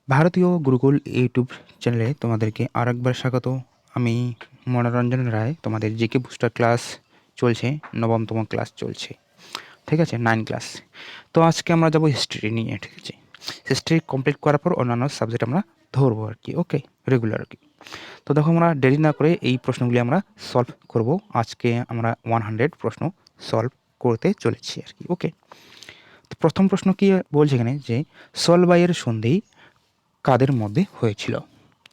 ভারতীয় গুরুকুল ইউটিউব চ্যানেলে তোমাদেরকে আরেকবার স্বাগত। আমি মনোরঞ্জন রায়। তোমাদের জিকে বুস্টার ক্লাস চলছে, নবমতম ক্লাস চলছে, ঠিক আছে, 9 ক্লাস। তো আজকে আমরা যাব হিস্ট্রি নিয়ে, ঠিক আছে। হিস্ট্রি কমপ্লিট করার পর অন্যান্য সাবজেক্ট আমরা ধরবো আর কি, ওকে, রেগুলার আর কি। তো দেখো, আমরা দেরি না করে এই প্রশ্নগুলি আমরা সলভ করব। আজকে আমরা 100 প্রশ্ন সলভ করতে চলেছি আর কি, ওকে। তো প্রথম প্রশ্ন কি বলছে এখানে যে সলবাইয়ের সন্ধি কাদের মধ্যে হয়েছিল?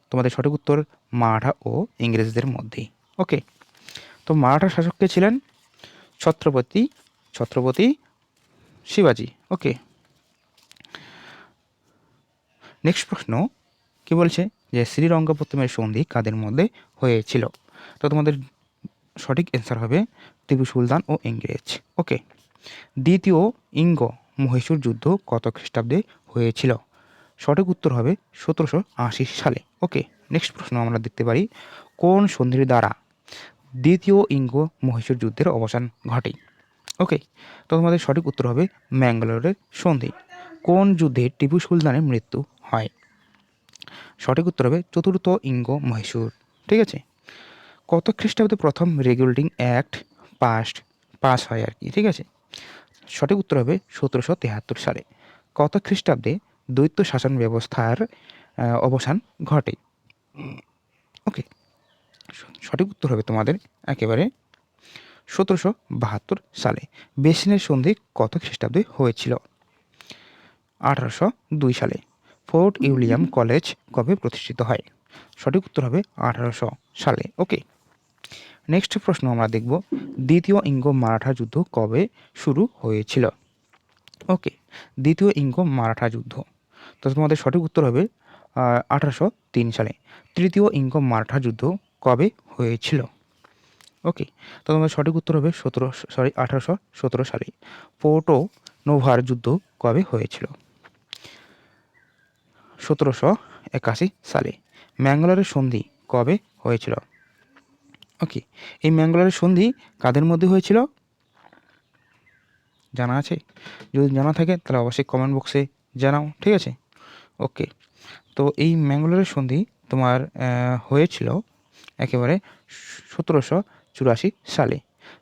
তোমাদের সঠিক উত্তর মারাঠা ও ইংরেজদের মধ্যেই, ওকে। তো মারাঠা শাসক কে ছিলেন? ছত্রপতি ছত্রপতি শিবাজি, ওকে। নেক্সট প্রশ্ন কি বলছে যে শ্রীরঙ্গপত্তমের সন্ধি কাদের মধ্যে হয়েছিল? তো তোমাদের সঠিক অ্যান্সার হবে টিপু সুলতান ও ইংরেজ, ওকে। দ্বিতীয় ইঙ্গ মহীশূর যুদ্ধ কত খ্রিস্টাব্দে হয়েছিল? সঠিক উত্তর হবে 1780 সালে, ওকে। নেক্সট প্রশ্ন আমরা দেখতে পারি কোন সন্ধির দ্বারা দ্বিতীয় ইঙ্গ মহীশূর যুদ্ধের অবসান ঘটে? ওকে। তো তোমাদের সঠিক উত্তর হবে ম্যাঙ্গালোরের সন্ধি। কোন যুদ্ধে টিপু সুলতানের মৃত্যু হয়? সঠিক উত্তর হবে চতুর্থ ইঙ্গ মহীশূর, ঠিক আছে। কত খ্রিস্টাব্দে প্রথম রেগুলেটিং অ্যাক্ট পাস হয় আর কি, ঠিক আছে। সঠিক উত্তর হবে 1773 সালে। কত খ্রিস্টাব্দে দ্বৈত শাসন ব্যবস্থার অবসান ঘটে? ওকে। সঠিক উত্তর হবে তোমাদের একেবারে 1772 সালে। বেসিনের সন্ধি কত খ্রিস্টাব্দে হয়েছিল? 1802 সালে। ফোর্ট উইলিয়াম কলেজ কবে প্রতিষ্ঠিত হয়? সঠিক উত্তর হবে 1800 সালে, ওকে। নেক্সট প্রশ্ন আমরা দেখব দ্বিতীয় ইঙ্গ মারাঠা যুদ্ধ কবে শুরু হয়েছিল? ওকে, দ্বিতীয় ইঙ্গ মারাঠা যুদ্ধ, তো তোমাদের সঠিক উত্তর হবে 1803 সালে। তৃতীয় ইঙ্গ মারাঠা যুদ্ধ কবে হয়েছিল? ওকে, তো তোমাদের সঠিক উত্তর হবে 1817 সালে। পোর্টো নোভার যুদ্ধ কবে হয়েছিল? 1781 সালে। ম্যাঙ্গালোরের সন্ধি কবে হয়েছিল? ওকে, এই ম্যাঙ্গালোরের সন্ধি কাদের মধ্যে হয়েছিল? জানা আছে? যদি জানা থাকে তাহলে অবশ্যই কমেন্ট বক্সে জানাও, ঠিক আছে, ওকে। তো এই ম্যাঙ্গালোরের সন্ধি তোমার হয়েছিল একেবারে 1784 সালে।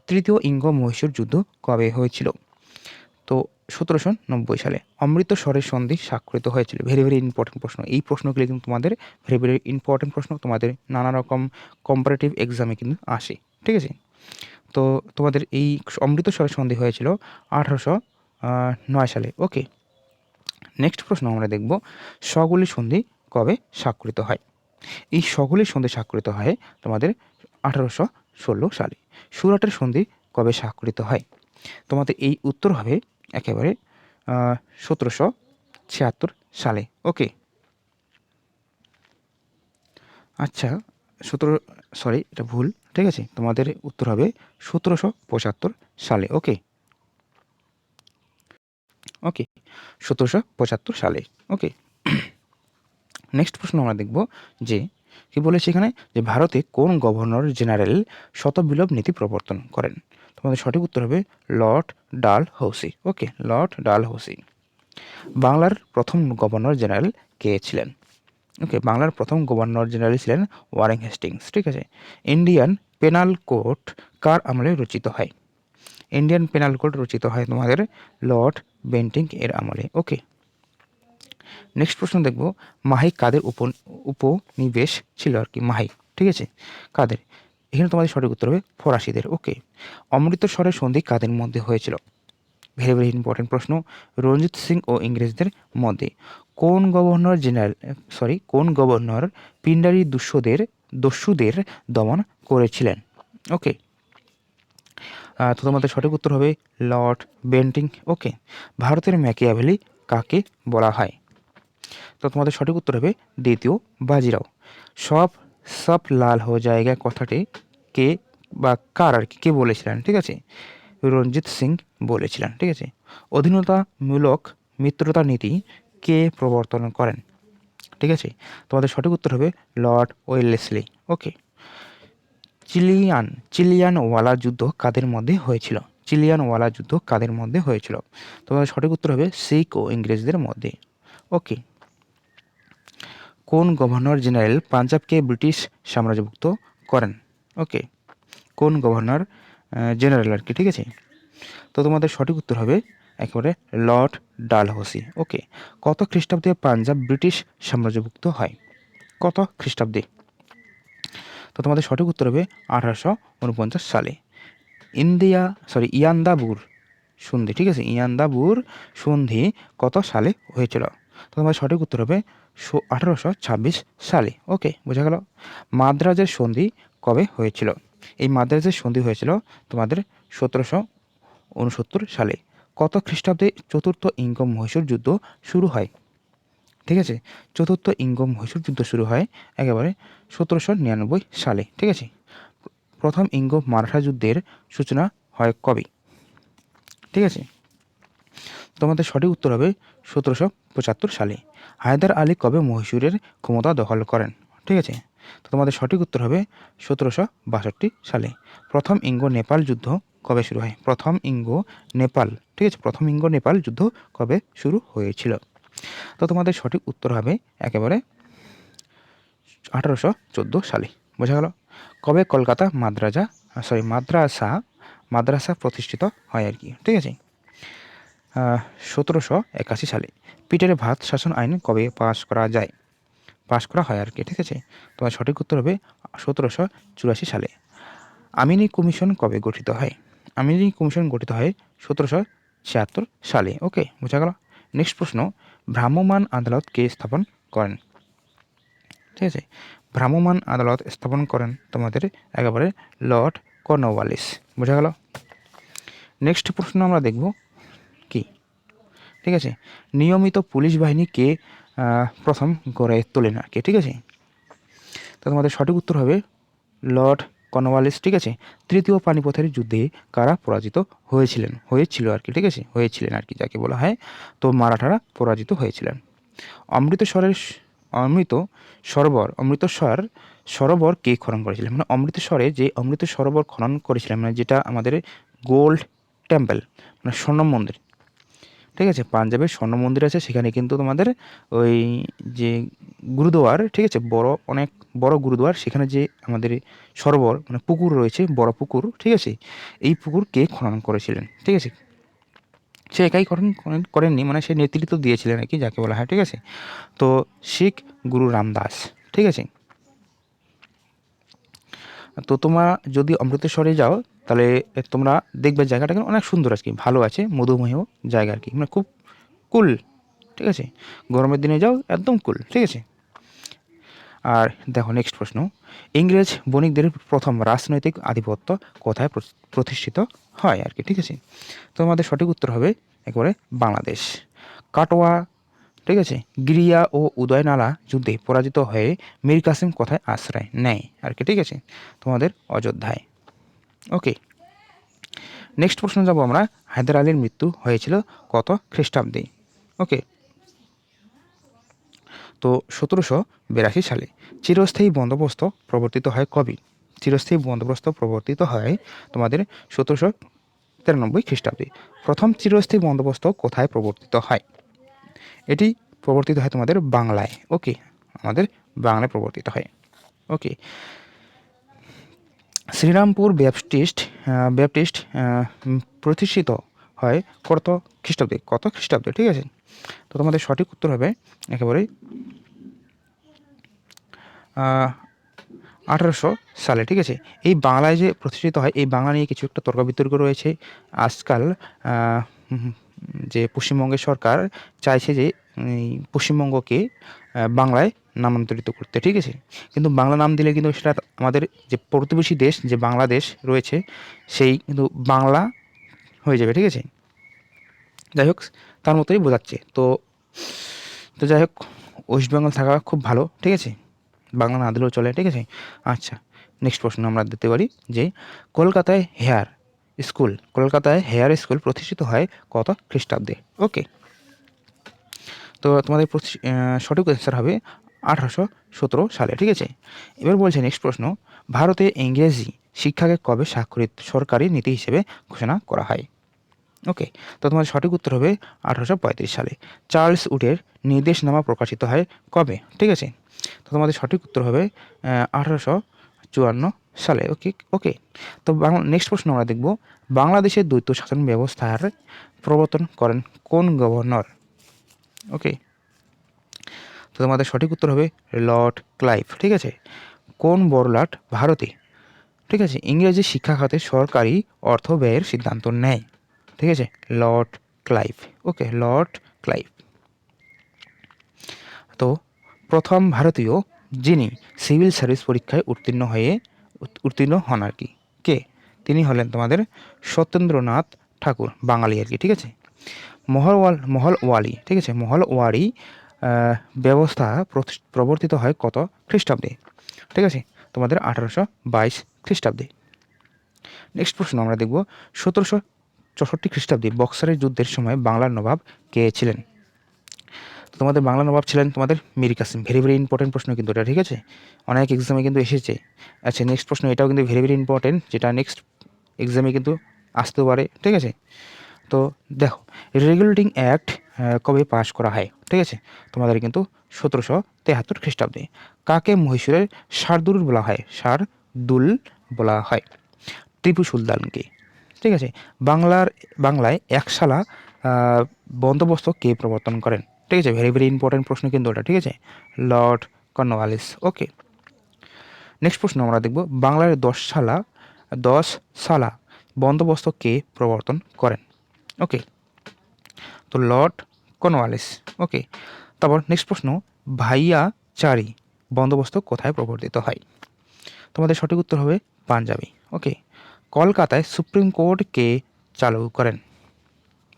তৃতীয় ইঙ্গ মহীশূর যুদ্ধ কবে হয়েছিল? তো 1790 সালে। অমৃতসরের সন্ধি স্বাক্ষরিত হয়েছিল। ভেরি ভেরি ইম্পর্টেন্ট প্রশ্ন। এই প্রশ্নগুলি কিন্তু তোমাদের ভেরি ভেরি ইম্পর্টেন্ট প্রশ্ন, তোমাদের নানা রকম কম্পারেটিভ এক্সামে কিন্তু আসে, ঠিক আছে। তো তোমাদের এই অমৃতসরের সন্ধি হয়েছিল 1809 সালে, ওকে। নেক্সট প্রশ্ন আমরা দেখব সগলি সন্ধি কবে স্বাক্ষরিত হয়? এই সগলি সন্ধি স্বাক্ষরিত হয় তোমাদের 1816 সালে। সুরাটের সন্ধি কবে স্বাক্ষরিত হয়? তোমাদের এই উত্তর হবে একেবারে 1776 সালে, ওকে। আচ্ছা, এটা ভুল, ঠিক আছে। তোমাদের উত্তর হবে 1775 সালে, ওকে, ওকে, 1775 সালে, ওকে। নেক্সট প্রশ্ন আমরা দেখব যে কি বলেছে এখানে যে ভারতে কোন গভর্নর জেনারেল শতবিপ্লব নীতি প্রবর্তন করেন? তোমাদের সঠিক উত্তর হবে লর্ড ডালহৌসি, ওকে, লর্ড ডালহৌসি। বাংলার প্রথম গভর্নর জেনারেল কে ছিলেন? ওকে, বাংলার প্রথম গভর্নর জেনারেল ছিলেন ওয়ারেন হেস্টিংস, ঠিক আছে। ইন্ডিয়ান পেনাল কোড কার আমলে রচিত হয়? ইন্ডিয়ান পেনাল কোড রচিত হয় তোমাদের লর্ড বেন্টিং এর আমলে, ওকে। নেক্সট প্রশ্ন দেখব মাহি কাদের উপনিবেশ ছিল আর কি, মাহি, ঠিক আছে, কাদের? এখানে তোমাদের সঠিক উত্তর হবে ফরাসিদের, ওকে। অমৃতসরের সন্ধি কাদের মধ্যে হয়েছিল? ভেরি ভেরি ইম্পর্টেন্ট প্রশ্ন। রঞ্জিত সিং ও ইংরেজদের মধ্যে। কোন গভর্নর পিন্ডারি দস্যুদের দমন করেছিলেন? ওকে, তো তোমাদের সঠিক উত্তর হবে লর্ড বেন্টিং, ওকে। ভারতের ম্যাকিয়াভেলি কাকে বলা হয়? তো তোমাদের সঠিক উত্তর হবে দ্বিতীয় বাজিরাও। সব সব লাল হো জায়গা কথাটি কে বা কার আর কি, কে বলেছিলেন, ঠিক আছে? রঞ্জিত সিং বলেছিলেন, ঠিক আছে। অধীনতামূলক মিত্রতা নীতি কে প্রবর্তন করেন? ঠিক আছে, তোমাদের সঠিক উত্তর হবে লর্ড ওয়েলেসলি, ওকে। চিলিয়ানওয়ালা যুদ্ধ কাদের মধ্যে হয়েছিল? চিলিয়ানওয়ালা যুদ্ধ কাদের মধ্যে হয়েছিল? তোমাদের সঠিক উত্তর হবে শিখ ও ইংরেজদের মধ্যে, ওকে। কোন গভর্নর জেনারেল পাঞ্জাবকে ব্রিটিশ সাম্রাজ্যভুক্ত করেন? ওকে, কোন গভর্নর জেনারেল আর কি, ঠিক আছে। তো তোমাদের সঠিক উত্তর হবে একেবারে লর্ড ডালহৌসি। ওকে, কত খ্রিস্টাব্দে পাঞ্জাব ব্রিটিশ সাম্রাজ্যভুক্ত হয়? কত খ্রিস্টাব্দে? তো তোমাদের সঠিক উত্তর হবে 1849 সালে। ইয়ান্দাবুর সন্ধি, ঠিক আছে, ইয়ান্দাবুর সন্ধি কত সালে হয়েছিল? তো তোমাদের সঠিক উত্তর হবে 1826 সালে। ওকে, বোঝা গেল। মাদ্রাজের সন্ধি কবে হয়েছিল? এই মাদ্রাজের সন্ধি হয়েছিল তোমাদের 1769 সালে। কত খ্রিস্টাব্দে চতুর্থ ইঙ্গ-মহীশূর যুদ্ধ শুরু হয়? ঠিক আছে, চতুর্থ ইঙ্গ-মহীশূর যুদ্ধ শুরু হয় একেবারে 1799 সালে। ঠিক আছে, প্রথম ইঙ্গ-মারাঠা যুদ্ধের সূচনা হয় কবে? ঠিক আছে, তোমাদের সঠিক উত্তর হবে 1775 সালে। হায়দার আলী কবে মহীশূরের ক্ষমতা দখল করেন? ঠিক আছে, তো তোমাদের সঠিক উত্তর হবে 1762 সালে। প্রথম ইঙ্গ-নেপাল যুদ্ধ কবে শুরু হয়? প্রথম ইঙ্গ-নেপাল, ঠিক আছে, প্রথম ইঙ্গ-নেপাল যুদ্ধ কবে শুরু হয়েছিল? তো তোমাদের সঠিক উত্তর হবে একেবারে 1814 সালে। বোঝা গেল। কবে কলকাতা মাদ্রাসা প্রতিষ্ঠিত হয় আর কি, ঠিক আছে? 1781 সালে। পিটার ভাত শাসন আইন কবে পাশ করা হয় আর কি, ঠিক আছে? তোমার সঠিক উত্তর হবে 1784 সালে। আমিনি কমিশন কবে গঠিত হয়? আমিনি কমিশন গঠিত হয় 1776 সালে। ওকে, বোঝা গেল। নেক্সট প্রশ্ন, ভ্রাম্যমাণ আদালত কে স্থাপন করেন? ঠিক আছে, ভ্রাম্যমাণ আদালত স্থাপন করেন তোমাদের একেবারে লর্ড কর্নওয়ালিস। বোঝা গেল। নেক্সট প্রশ্ন আমরা দেখব কি, ঠিক আছে, নিয়মিত পুলিশ বাহিনী কে প্রথম গড়ে তোলেন আর কি, ঠিক আছে? তো তোমাদের সঠিক উত্তর হবে লর্ড কর্নওয়ালিস। ঠিক আছে, তৃতীয় পানিপথের যুদ্ধে কারা পরাজিত হয়েছিল আর কি, ঠিক আছে, হয়েছিলেন আর কি যাকে বলা হয়, তো মারাঠারা পরাজিত হয়েছিলেন। অমৃতসর সরোবর কে খনন করেছিলেন? মানে অমৃতসরে যে অমৃত সরোবর খনন করেছিলেন, মানে যেটা আমাদের গোল্ড টেম্পল, মানে স্বর্ণ মন্দির, ঠিক আছে, পাঞ্জাবের স্বর্ণ মন্দির আছে, সেখানে কিন্তু তোমাদের ওই যে গুরুদুয়ার, ঠিক আছে, অনেক বড় গুরুদুয়ার, সেখানে যে আমাদের সরোবর মানে পুকুর রয়েছে, বড় পুকুর, ঠিক আছে, এই পুকুর কে খনন করেছিলেন? ঠিক আছে, সে একাই করেননি, মানে সে নেতৃত্ব দিয়েছিলেন আর কি যাকে বলা হয়, ঠিক আছে। তো শিখ গুরু রামদাস, ঠিক আছে। তো তোমরা যদি অমৃতসরে যাও তাহলে তোমরা দেখবে জায়গাটা কিন্তু অনেক সুন্দর আর কি, ভালো আছে, মধুময় জায়গা আর কি, মানে খুব কুল, ঠিক আছে, গরমের দিনে যাও একদম কুল, ঠিক আছে। আর দেখো নেক্সট প্রশ্ন, ইংরেজ বণিকদের প্রথম রাজনৈতিক আধিপত্য কোথায় প্রতিষ্ঠিত হয় আর কি, ঠিক আছে? তো আমাদের সঠিক উত্তর হবে একেবারে বাংলাদেশ। কাটোয়া, ঠিক আছে, গিরিয়া ও উদয়নালা যুদ্ধে পরাজিত হয়ে মীর কাসিম কোথায় আশ্রয় নেয় আর কি, ঠিক আছে? তোমাদের অযোধ্যায়। ওকে, নেক্সট প্রশ্ন যাব আমরা, হায়দার আলীর মৃত্যু হয়েছিল কত খ্রিস্টাব্দে? ওকে, তো 1782 সালে। চিরস্থায়ী বন্দোবস্ত প্রবর্তিত হয় কবে? চিরস্থায়ী বন্দোবস্ত প্রবর্তিত হয় তোমাদের 1793 খ্রিস্টাব্দে। প্রথম চিরস্থায়ী বন্দোবস্ত কোথায় প্রবর্তিত হয়? এটি প্রবর্তিত হয় তোমাদের বাংলায়। ওকে, আমাদের বাংলায় প্রবর্তিত হয়। ওকে, শ্রীরামপুর ব্যাপটিস্ট প্রতিষ্ঠিত হয় কত খ্রিস্টাব্দে, ঠিক আছে? তো তোমাদের সঠিক উত্তর হবে একেবারে 1800 সালে, ঠিক আছে। এই বাংলায় যে প্রতিষ্ঠিত হয়, এই বাংলা নিয়ে কিছু একটা তর্ক বিতর্ক রয়েছে আজকাল। যে পশ্চিমবঙ্গের সরকার চাইছে যে পশ্চিমবঙ্গকে বাংলায় নামান্তরিত করতে, ঠিক আছে, কিন্তু বাংলা নাম দিলে কিন্তু সেটা আমাদের যে প্রতিবেশী দেশ যে বাংলাদেশ রয়েছে সেই কিন্তু বাংলা হয়ে যাবে, ঠিক আছে। যাই হোক, তার মতোই বোঝাচ্ছে। তো তো যাই হোক, ওয়েস্ট বেঙ্গল থাকা খুব ভালো, ঠিক আছে, বাংলা না দিলেও চলে, ঠিক আছে। আচ্ছা, নেক্সট প্রশ্ন আমরা দিতে পারি যে কলকাতায় হেয়ার স্কুল প্রতিষ্ঠিত হয় কত খ্রিস্টাব্দে? ওকে, তো তোমাদের সঠিক অ্যান্সার হবে 1817 সালে, ঠিক আছে। এবার বলছে নেক্সট প্রশ্ন, ভারতে ইংরেজি শিক্ষাকে কবে স্বাক্ষরিত সরকারি নীতি হিসেবে ঘোষণা করা হয়? ওকে, তো তোমাদের সঠিক উত্তর হবে 1835 সালে। চার্লস উডের নির্দেশনামা প্রকাশিত হয় কবে? ঠিক আছে, তো তোমাদের সঠিক উত্তর হবে 1854 সালে। ওকে ওকে। তো নেক্সট প্রশ্ন আমরা দেখব, বাংলাদেশের দ্বৈত শাসন ব্যবস্থার প্রবর্তন করেন কোন গভর্নর? ওকে, তো তোমাদের সঠিক উত্তর হবে লর্ড ক্লাইভ। ঠিক আছে। কোন বড়লাট ভারতে, ঠিক আছে, ইংরেজি শিক্ষা খাতে সরকারি অর্থ ব্যয়ের সিদ্ধান্ত নেয়? ঠিক আছে, লর্ড ক্লাইভ। ওকে, লর্ড ক্লাইভ। তো প্রথম ভারতীয় যিনি সিভিল সার্ভিস পরীক্ষায় উত্তীর্ণ হন আর কি, কে? তিনি হলেন তোমাদের সত্যেন্দ্রনাথ ঠাকুর, বাঙালি আর কি। ঠিক আছে। মহলওয়ালি, ঠিক আছে, মহলওয়ারি ব্যবস্থা প্রবর্তিত হয় কত খ্রিস্টাব্দে? ঠিক আছে, তোমাদের 1822 খ্রিস্টাব্দে। নেক্সট প্রশ্ন আমরা দেখব, 1764 খ্রিস্টাব্দে বক্সারের যুদ্ধের সময় বাংলার নবাব কে ছিলেন? তোমাদের বাংলা নবাব ছিলেন তোমাদের Mir Kasim. Very very important প্রশ্ন কিন্তু এটা। ঠিক আছে, অনেক এক্সামে কিন্তু এসেছে। আচ্ছা, নেক্সট প্রশ্ন এটাও কিন্তু ভেরি ভেরি ইম্পর্টেন্ট, যেটা নেক্সট এক্সামে কিন্তু আসতেও পারে। ঠিক আছে। তো দেখো, রেগুলেটিং অ্যাক্ট কবে পাশ করা হয়? ঠিক আছে, তোমাদের কিন্তু 1773 খ্রিস্টাব্দে। কাকে মহীশূরের শার্দুল বলা হয়? শার্দুল বলা হয়। টিপু সুলতানকে। ঠিক আছে। বাংলায় একশালা বন্দোবস্ত কে প্রবর্তন করেন? ঠিক আছে, ভেরি ভেরি ইম্পর্টেন্ট প্রশ্ন কিন্তু ওটা। ঠিক আছে, লর্ড কর্নওয়ালিস। ওকে, নেক্সট প্রশ্ন আমরা দেখব, বাংলার 10 সালা বন্দোবস্ত কে প্রবর্তন করেন? ওকে, তো লর্ড কর্নওয়ালিস। ওকে, তারপর নেক্সট প্রশ্ন, ভাইয়াচারি বন্দোবস্ত কোথায় প্রবর্তিত হয়? তোমাদের সঠিক উত্তর হবে পাঞ্জাবি। ওকে, কলকাতায় সুপ্রিম কোর্ট কে চালু করেন?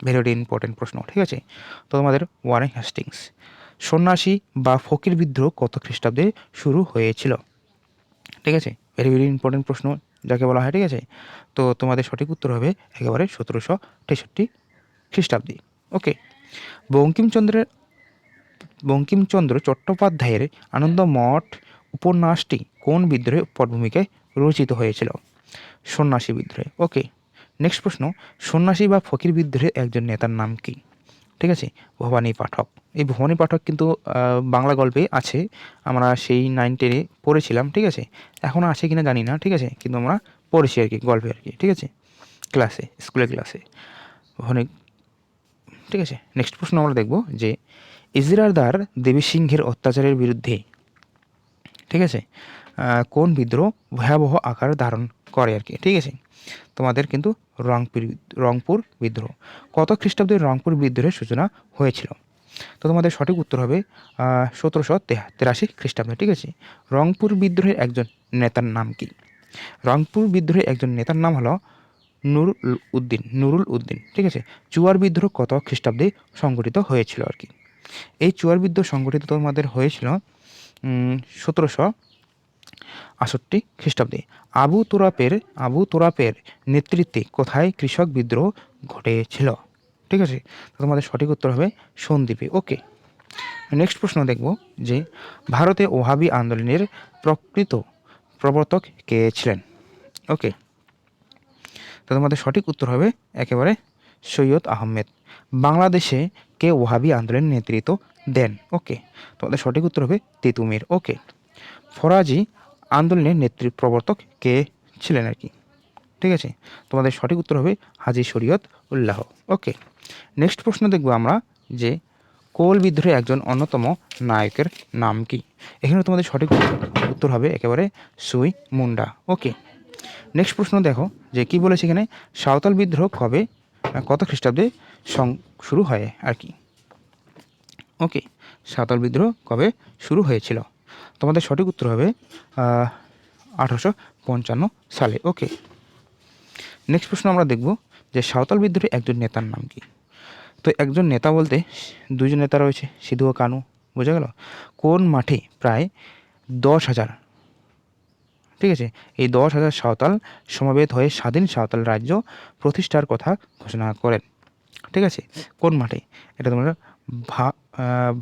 ভেরি ভেরি ইম্পর্টেন্ট প্রশ্ন। ঠিক আছে, তো তোমাদের ওয়ারেন হেস্টিংস। সন্ন্যাসী বা ফকির বিদ্রোহ কত খ্রিস্টাব্দে শুরু হয়েছিল? ঠিক আছে, ভেরি ভেরি ইম্পর্টেন্ট প্রশ্ন যাকে বলা হয়। ঠিক আছে, তো তোমাদের সঠিক উত্তর হবে একেবারে 1763 খ্রিস্টাব্দে। ওকে, বঙ্কিমচন্দ্র চট্টোপাধ্যায়ের আনন্দমঠ উপন্যাসটি কোন বিদ্রোহের পটভূমিকায় রচিত হয়েছিল? সন্ন্যাসী বিদ্রোহে। ওকে, নেক্সট প্রশ্ন, সন্ন্যাসী বা ফকির বিদ্রোহের একজন নেতার নাম কি? ঠিক আছে, ভবানী পাঠক। এই ভবানী পাঠক কিন্তু বাংলা গল্পে আছে, আমরা সেই 9-10 পড়েছিলাম। ঠিক আছে, এখনও আছে কিনা জানি না। ঠিক আছে, কিন্তু আমরা পড়েছি আর কি, গল্পে আর কি। ঠিক আছে, ক্লাসে, স্কুলের ক্লাসে ভবানী। ঠিক আছে, নেক্সট প্রশ্ন আমরা দেখব যে ইজরাদার দেবী সিংহের অত্যাচারের বিরুদ্ধে, ঠিক আছে, কোন বিদ্রোহ ভয়াবহ আকার ধারণ করে আর কি? ঠিক আছে, তোমাদের কিন্তু রংপুর বিদ্রোহ। কত খ্রিস্টাব্দে রংপুর বিদ্রোহের সূচনা হয়েছিল? তো তোমাদের সঠিক উত্তর হবে 1783 খ্রিস্টাব্দে। ঠিক আছে, রংপুর বিদ্রোহের একজন নেতার নাম কি? রংপুর বিদ্রোহের একজন নেতার নাম হলো নুরুল উদ্দিন। ঠিক আছে, চুয়ার বিদ্রোহ কত খ্রিস্টাব্দে সংগঠিত হয়েছিল আর কি? এই চুয়ার বিদ্রোহ সংগঠিত তোমাদের হয়েছিল 1768 খ্রিস্টাব্দে। আবু তোরাপের নেতৃত্বে কোথায় কৃষক বিদ্রোহ ঘটেছিল? ঠিক আছে, তোমাদের সঠিক উত্তর হবে সন্দ্বীপে। ওকে, নেক্সট প্রশ্ন দেখব যে ভারতে ওহাবি আন্দোলনের প্রকৃত প্রবর্তক কে ছিলেন? ওকে, তো তোমাদের সঠিক উত্তর হবে একেবারে সৈয়দ আহমেদ। বাংলাদেশে কে ওহাবি আন্দোলনের নেতৃত্ব দেন? ওকে, তোমাদের সঠিক উত্তর হবে তিতুমির। ওকে, ফরাজি আন্দোলনের প্রবর্তক কে ছিলেন আর কি? ঠিক আছে, তোমাদের সঠিক উত্তর হবে হাজী শরীয়ত উল্লাহ। ওকে, নেক্সট প্রশ্ন দেখব আমরা যে কোল বিদ্রোহের একজন অন্যতম নায়কের নাম কি? এখানে তোমাদের সঠিক উত্তর হবে একেবারে সুই মুন্ডা। ওকে, নেক্সট প্রশ্ন দেখো যে কি বলেছে এখানে, সাঁওতাল বিদ্রোহ কত খ্রিস্টাব্দে শুরু হয় আর কি? ওকে, সাঁওতাল বিদ্রোহ কবে শুরু হয়েছিল? তোমাদের সঠিক উত্তর হবে 1855 সালে। ওকে, নেক্সট প্রশ্ন আমরা দেখব যে সাঁওতাল বিদ্রোহের একজন নেতার নাম কি? তো একজন নেতা বলতে দুইজন নেতা রয়েছে, সিধু ও কানু। বোঝা গেল? কোন মাঠে প্রায় 10,000, ঠিক আছে, এই 10,000 সাঁওতাল সমবেত হয়ে স্বাধীন সাঁওতাল রাজ্য প্রতিষ্ঠার কথা ঘোষণা করেন? ঠিক আছে, কোন মাঠে? এটা তোমরা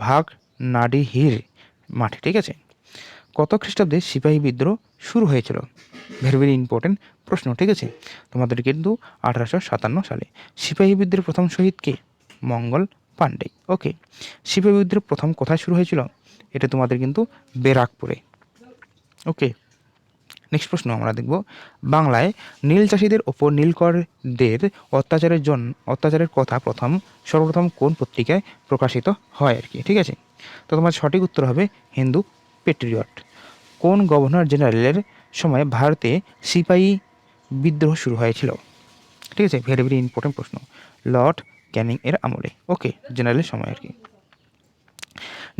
ভাগ নাডিহির মাঠে। ঠিক আছে, কত খ্রিস্টাব্দে সিপাহী বিদ্রোহ শুরু হয়েছিল? ভেরি ভেরি ইম্পর্টেন্ট প্রশ্ন। ঠিক আছে, তোমাদের কিন্তু 1857 সালে। সিপাহী বিদ্রোহের প্রথম শহীদ কে? মঙ্গল পান্ডে। ওকে, সিপাহী বিদ্রোহ প্রথম কোথায় শুরু হয়েছিল? এটা তোমাদের কিন্তু ব্যারাকপুরে। ওকে, নেক্সট প্রশ্ন আমরা দেখব, বাংলায় নীল চাষিদের ওপর নীলকরদের অত্যাচারের কথা সর্বপ্রথম কোন পত্রিকায় প্রকাশিত হয় আর কি, ঠিক আছে? তো তোমার সঠিক উত্তর হবে হিন্দু পেট্রিয়ট। কোন গভর্নর জেনারেলের সময় ভারতে সিপাহী বিদ্রোহ শুরু হয়েছিল? ঠিক আছে, ভেরি ভেরি ইম্পর্টেন্ট প্রশ্ন। লর্ড ক্যানিং এর আমলে। ওকে, জেনারেলের সময় আর কি।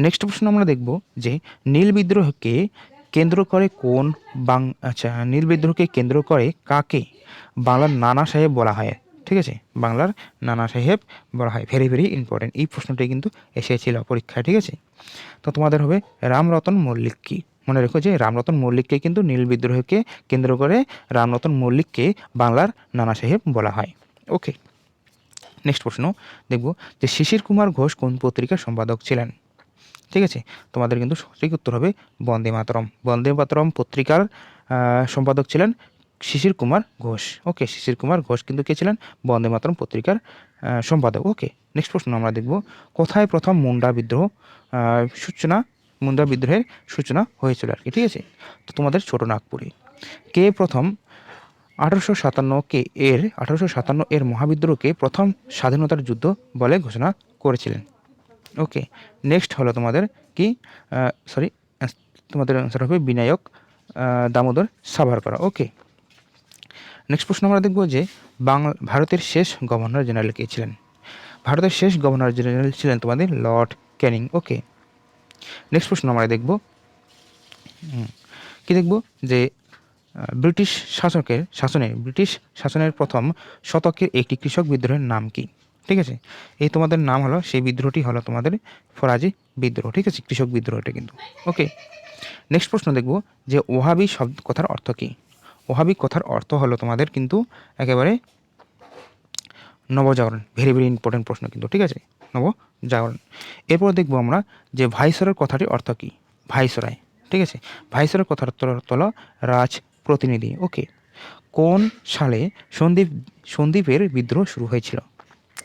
নেক্সট প্রশ্ন আমরা দেখব যে নীল বিদ্রোহকে কেন্দ্র করে নীল বিদ্রোহকে কেন্দ্র করে কাকে বাংলার নানা সাহেব বলা হয়? ঠিক আছে, বাংলার নানা সাহেব বলা হয়। ভেরি ভেরি ইম্পর্টেন্ট, এই প্রশ্নটি কিন্তু এসেছিল পরীক্ষায়। ঠিক আছে, তো তোমাদের হবে রামরতন মল্লিক কি? মনে রেখো যে রামরতন মল্লিককে কিন্তু নীল বিদ্রোহকে কেন্দ্র করে রামরতন মল্লিককে বাংলার নানা সাহেব বলা হয়। ওকে, নেক্সট প্রশ্ন দেখব যে শিশির কুমার ঘোষ কোন পত্রিকার সম্পাদক ছিলেন? ঠিক আছে, তোমাদের কিন্তু সঠিক উত্তর হবে বন্দে মাতরম। বন্দে মাতরম পত্রিকার সম্পাদক ছিলেন শিশির কুমার ঘোষ। ওকে, শিশির কুমার ঘোষ কিন্তু কে ছিলেন? বন্দে মাতরম পত্রিকার সম্পাদক। ওকে, নেক্সট প্রশ্ন আমরা দেখব, কোথায় প্রথম মুন্ডা বিদ্রোহের সূচনা হয়েছিল আর কি, ঠিক আছে? তো তোমাদের ছোট নাগপুরে। কে প্রথম 1857 এর মহাবিদ্রোহকে প্রথম স্বাধীনতার যুদ্ধ বলে ঘোষণা করেছিলেন? ওকে, নেক্সট হলো তোমাদের কি তোমাদের অ্যান্সার হবে বিনায়ক দামোদর সাভারকর। ওকে, নেক্সট প্রশ্ন আমরা দেখব যে ভারতের শেষ গভর্নর জেনারেল কে ছিলেন? ভারতের শেষ গভর্নর জেনারেল ছিলেন তোমাদের লর্ড ক্যানিং। ওকে, নেক্সট প্রশ্ন আমরা দেখব কি দেখব যে ব্রিটিশ শাসনের প্রথম শতকের একটি কৃষক বিদ্রোহের নাম কি? ঠিক আছে, এই তোমাদের নাম হলো, সেই বিদ্রোহটি হলো তোমাদের ফরাজি বিদ্রোহ। ঠিক আছে, কৃষক বিদ্রোহটা কিন্তু। ওকে, নেক্সট প্রশ্ন দেখব যে ওহাবি শব্দ কথার অর্থ কি? ওহাবি কথার অর্থ হলো তোমাদের কিন্তু একেবারে নবজাগরণ। ভেরি ভেরি ইম্পর্টেন্ট প্রশ্ন কিন্তু, ঠিক আছে, নবজাগরণ। এরপর দেখব আমরা যে ভাইসরয়ের কথাটির অর্থ কি? ভাইসরয়, ঠিক আছে, ভাইসরয়ের কথার অর্থ হলো রাজ প্রতিনিধি। ওকে, কোন সালে সন্দ্বীপের বিদ্রোহ শুরু হয়েছিল?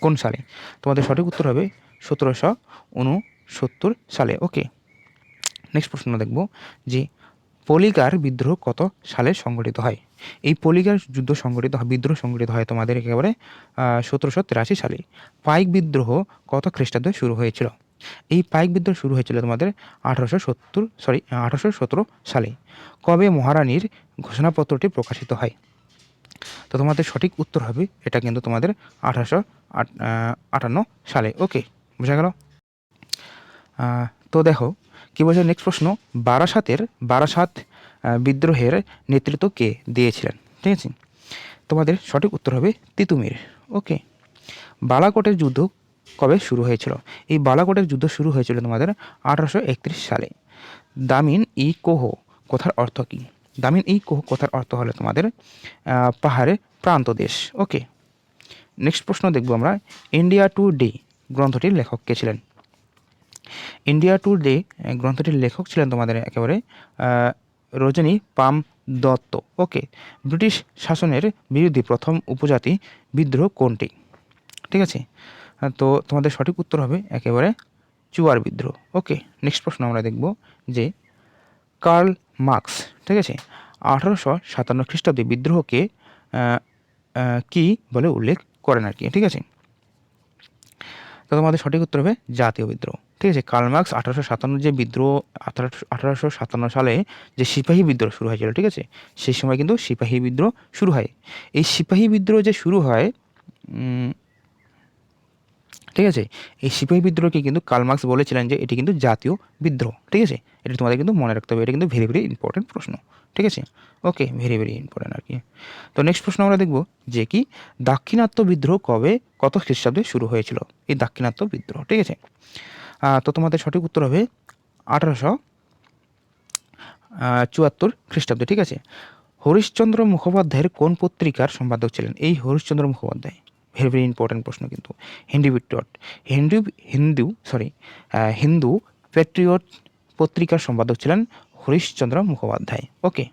কোন সালে? তোমাদের সঠিক উত্তর হবে 1769 সালে। ওকে, নেক্সট প্রশ্ন দেখব যে পলিগার বিদ্রোহ কত সালে সংগঠিত হয়? এই পলিগার বিদ্রোহ সংগঠিত হয় তোমাদের একেবারে 1783 সালে। পাইক বিদ্রোহ কত খ্রিস্টাব্দে শুরু হয়েছিল? এই পাইক বিদ্রোহ শুরু হয়েছিল তোমাদের 1817 সালে। কবে মহারানীর ঘোষণাপত্রটি প্রকাশিত হয়? তো তোমাদের সঠিক উত্তর হবে এটা কিন্তু তোমাদের 1858 সালে। ওকে, বোঝা গেল? তো দেখো কি বলছে নেক্সট প্রশ্ন, বারাসাত বিদ্রোহের নেতৃত্ব কে দিয়েছিলেন? ঠিক আছে, তোমাদের সঠিক উত্তর হবে তিতুমির। ওকে, বালাকোটের যুদ্ধ কবে শুরু হয়েছিল? এই বালাকোটের যুদ্ধ শুরু হয়েছিল তোমাদের 1831 সালে। দামিন ই কোহ কথার অর্থ কী? দামিন ই কোহ কথার অর্থ হলো তোমাদের পাহাড়ের প্রান্ত দেশ। ওকে, নেক্সট প্রশ্ন দেখব আমরা, ইন্ডিয়া টুডে গ্রন্থটির লেখক কে ছিলেন? ইন্ডিয়া টুডে গ্রন্থটির লেখক ছিলেন তোমাদের একেবারে রজনী পাম দত্ত। ওকে, ব্রিটিশ শাসনের বিরুদ্ধে প্রথম উপজাতি বিদ্রোহ কোনটি? ঠিক আছে, তো তোমাদের সঠিক উত্তর হবে একেবারে চুয়ার বিদ্রোহ। ওকে, নেক্সট প্রশ্ন আমরা দেখব যে কার্ল মার্কস, ঠিক আছে, 1857 খ্রিস্টাব্দে বিদ্রোহকে কি বলে উল্লেখ করেন আর কি, ঠিক আছে? তো তোমাদের সঠিক উত্তর হবে জাতীয় বিদ্রোহ। ঠিক আছে, কার্ল মার্কস 1857 যে বিদ্রোহ 1857 সালে যে সিপাহী বিদ্রোহ শুরু হয়েছিল, ঠিক আছে, সেই সময় কিন্তু সিপাহী বিদ্রোহ শুরু হয়। এই সিপাহী বিদ্রোহ যে শুরু হয়, ঠিক আছে, এই সিপাহী বিদ্রোহকে কিন্তু কার্ল মার্কস বলেছিলেন যে এটি কিন্তু জাতীয় বিদ্রোহ। ঠিক আছে, এটা তোমাদের কিন্তু মনে রাখতে হবে, এটা কিন্তু ভেরি ভেরি ইম্পর্টেন্ট প্রশ্ন। ঠিক আছে, ওকে, ভেরি ভেরি ইম্পর্টেন্ট আর কি। তো নেক্সট প্রশ্ন আমরা দেখব যে কি দাক্ষিণাত্য বিদ্রোহ কত খ্রিস্টাব্দে শুরু হয়েছিল? এই দাক্ষিণাত্য বিদ্রোহ, ঠিক আছে, তো তোমাদের সঠিক উত্তর হবে 1874 খ্রিস্টাব্দে। ঠিক আছে, হরিশ্চন্দ্র মুখোপাধ্যায়ের কোন পত্রিকার সম্পাদক ছিলেন? এই Harishchandra Mukhopadhyay, very very important প্রশ্ন কিন্তু। হিন্দু প্যাট্রিয়ট পত্রিকার সম্পাদক ছিলেন হরিশ্চন্দ্র মুখোপাধ্যায়। ওকে,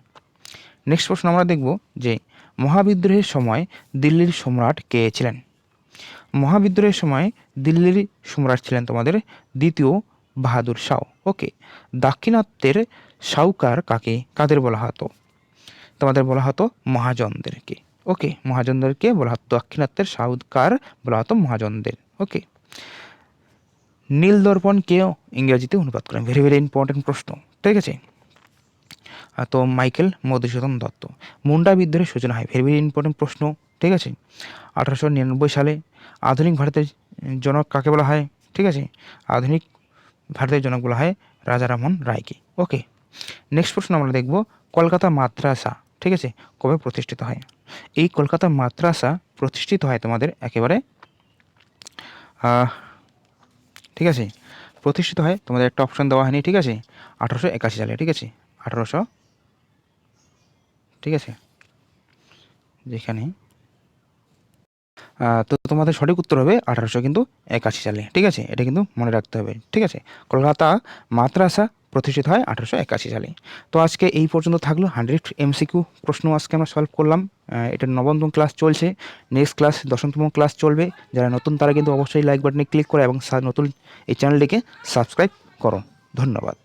নেক্সট প্রশ্ন আমরা দেখব যে মহাবিদ্রোহের সময় দিল্লির সম্রাট কে ছিলেন? মহাবিদ্রোহের সময় দিল্লির সম্রাট ছিলেন তোমাদের দ্বিতীয় বাহাদুর শাহ। ওকে, দাক্ষিণাত্যের সাউকার কাদের বলা হতো? তোমাদের বলা হতো মহাজনদেরকে। ওকে, মহাজনদেরকে বলা হতো, দাক্ষিণাত্যের সাউকার বলা হতো মহাজনদের। ওকে, নীল দর্পণকেও ইংরেজিতে অনুবাদ করেন, ভেরি ভেরি ইম্পর্টেন্ট প্রশ্ন, ঠিক আছে। তো মাইকেল মধুসূদন দত্ত। মুন্ডা বিদ্রোহের সূচনা হয়, ভেরি ভেরি ইম্পর্টেন্ট প্রশ্ন, ঠিক আছে। 1899 সালে। আধুনিক ভারতের জনক কাকে বলা হয়? ঠিক আছে, আধুনিক ভারতের জনক বলা হয় রাজারামন রায়কে। ওকে, নেক্সট প্রশ্ন আমরা দেখব, কলকাতা মাদ্রাসা, ঠিক আছে, কবে প্রতিষ্ঠিত হয়? এই কলকাতা মাদ্রাসা প্রতিষ্ঠিত হয় তোমাদের একেবারে ঠিক আছে, প্রতিষ্ঠিত হয়, তোমাদের একটা অপশন দেওয়া হয়নি, ঠিক আছে, 1881 সালে, ঠিক আছে, 1800, ঠিক আছে, যেখানে তো তোমাদের সঠিক উত্তর হবে 1881 সালে, ঠিক আছে, এটা কিন্তু মনে রাখতে হবে, ঠিক আছে। কলকাতা মাদ্রাসা প্রতিষ্ঠিত হয় 1881 সালে। তো আজকে এই পর্যন্ত থাকলো 100 MCQ প্রশ্ন আজকে আমরা সলভ করলাম। এটা 9ম ক্লাস চলছে, নেক্সট ক্লাস 10তম ক্লাস চলবে। যারা নতুন তারা কিন্তু অবশ্যই লাইক বাটনে ক্লিক করো এবং নতুন এই চ্যানেলটিকে সাবস্ক্রাইব করো। ধন্যবাদ।